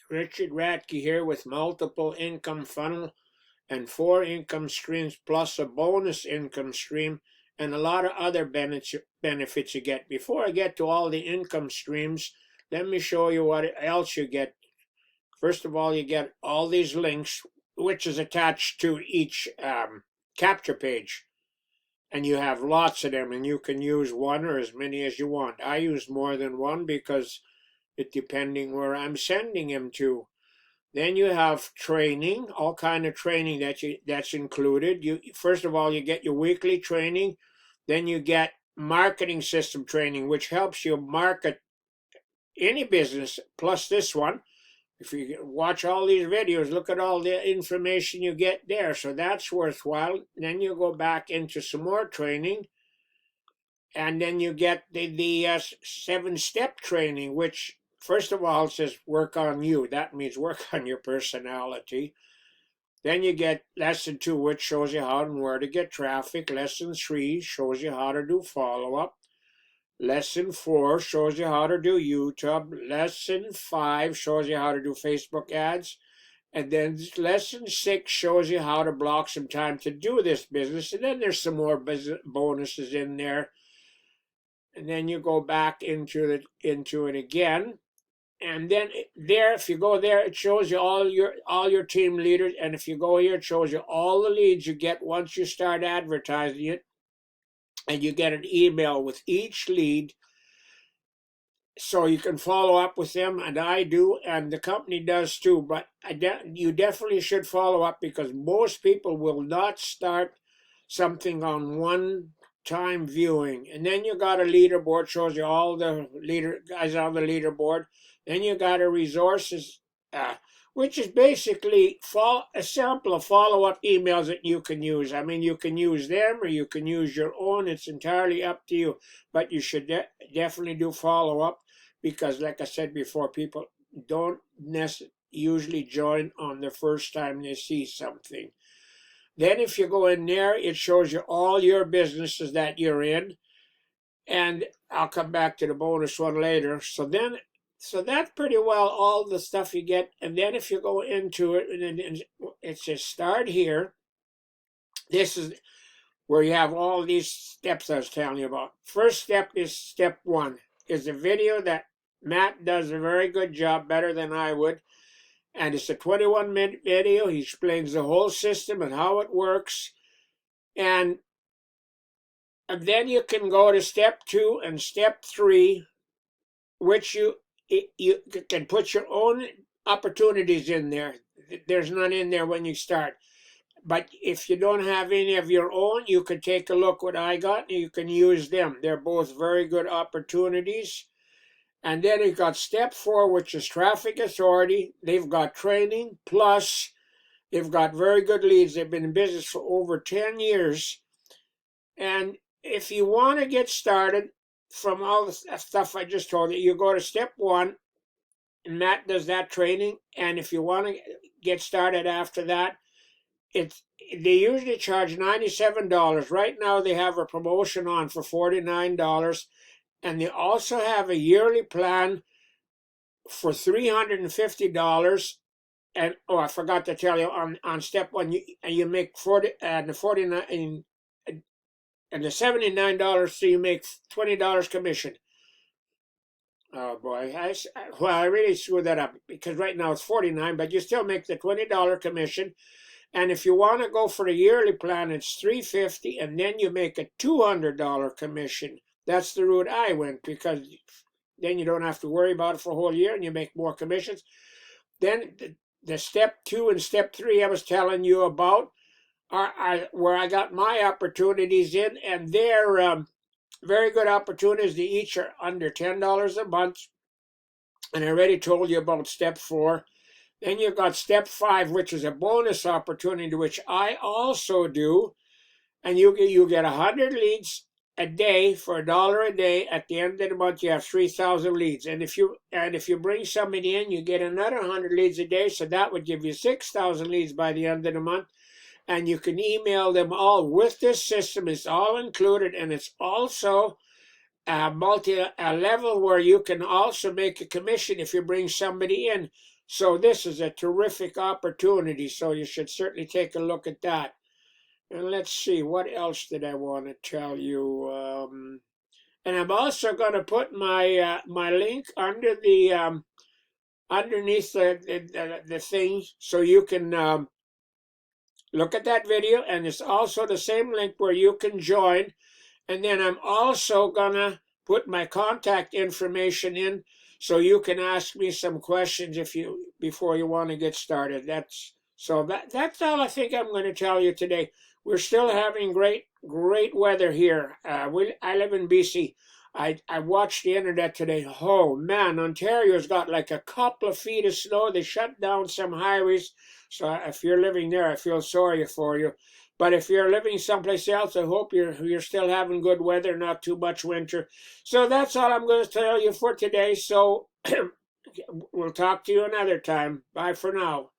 Richard Radke here with multiple income funnel and 4 income streams plus a bonus income stream and a lot of other benefits you get. Before I get to all the income streams, let me show you what else you get. First of all, you get all these links, which is attached to each capture page. And you have lots of them, and you can use one or as many as you want. I use more than one because it depending where I'm sending them to. Then you have training, all kind of training that's included. You first of all you get your weekly training, then you get marketing system training, which helps you market any business. Plus this one, if you watch all these videos, look at all the information you get there. So that's worthwhile. Then you go back into some more training, and then you get the 7-step training, which first of all, it says work on you. That means work on your personality. Then you get lesson 2, which shows you how and where to get traffic. Lesson 3 shows you how to do follow-up. Lesson 4 shows you how to do YouTube. Lesson 5 shows you how to do Facebook ads. And then lesson 6 shows you how to block some time to do this business. And then there's some more bonuses in there. And then you go back into it again. And then there, if you go there, it shows you all your team leaders. And if you go here, it shows you all the leads you get once you start advertising it. And you get an email with each lead. So you can follow up with them, and I do, and the company does too. But you definitely should follow up because most people will not start something on one-time viewing. And then you got a leaderboard, shows you all the guys on the leaderboard. Then you got a resources, which is basically a sample of follow-up emails that you can use. I mean, you can use them or you can use your own. It's entirely up to you. But you should definitely do follow-up because, like I said before, people don't usually join on the first time they see something. Then if you go in there, it shows you all your businesses that you're in. And I'll come back to the bonus one later. So that's pretty well all the stuff you get. And then if you go into it, and it says start here. This is where you have all these steps I was telling you about. First step is step 1. Is a video that Matt does a very good job, better than I would. And it's a 21-minute video. He explains the whole system and how it works. And then you can go to step 2 and step 3, which you can put your own opportunities in there. There's none in there when you start. But if you don't have any of your own, you can take a look what I got and you can use them. They're both very good opportunities. And then you've got step 4, which is traffic authority. They've got training, plus they've got very good leads. They've been in business for over 10 years. And if you want to get started from all the stuff I just told you, you go to step 1, and Matt does that training. And if you want to get started after that, they usually charge $97. Right now they have a promotion on for $49. And they also have a yearly plan for $350. And I forgot to tell you on step 1, you make 40 and the 49 and the $79, so you make $20 commission. Oh boy, I really screwed that up because right now it's $49, but you still make the $20 commission. And if you want to go for the yearly plan, it's $350, and then you make a $200 commission. That's the route I went because then you don't have to worry about it for a whole year and you make more commissions. Then the step 2 and step 3 I was telling you about are where I got my opportunities in, and they're very good opportunities. They each are under $10 a month. And I already told you about step 4. Then you've got step 5, which is a bonus opportunity, which I also do. And you get 100 leads a day for $1 a day. At the end of the month, you have 3,000 leads. And if you bring somebody in, you get another 100 leads a day. So that would give you 6,000 leads by the end of the month. And you can email them all with this system. It's all included, and it's also a level where you can also make a commission if you bring somebody in. So this is a terrific opportunity. So you should certainly take a look at that. And let's see, what else did I want to tell you? And I'm also going to put my my link under the underneath the thing, so you can look at that video. And it's also the same link where you can join. And then I'm also gonna put my contact information in, so you can ask me some questions if you before you want to get started. That's all I think I'm going to tell you today. We're still having great weather here. I live in BC. I watched the internet today. Oh man, Ontario's got like a couple of feet of snow. They shut down some highways. So if you're living there, I feel sorry for you. But if you're living someplace else, I hope you're still having good weather, not too much winter. So that's all I'm going to tell you for today. So we'll talk to you another time. Bye for now.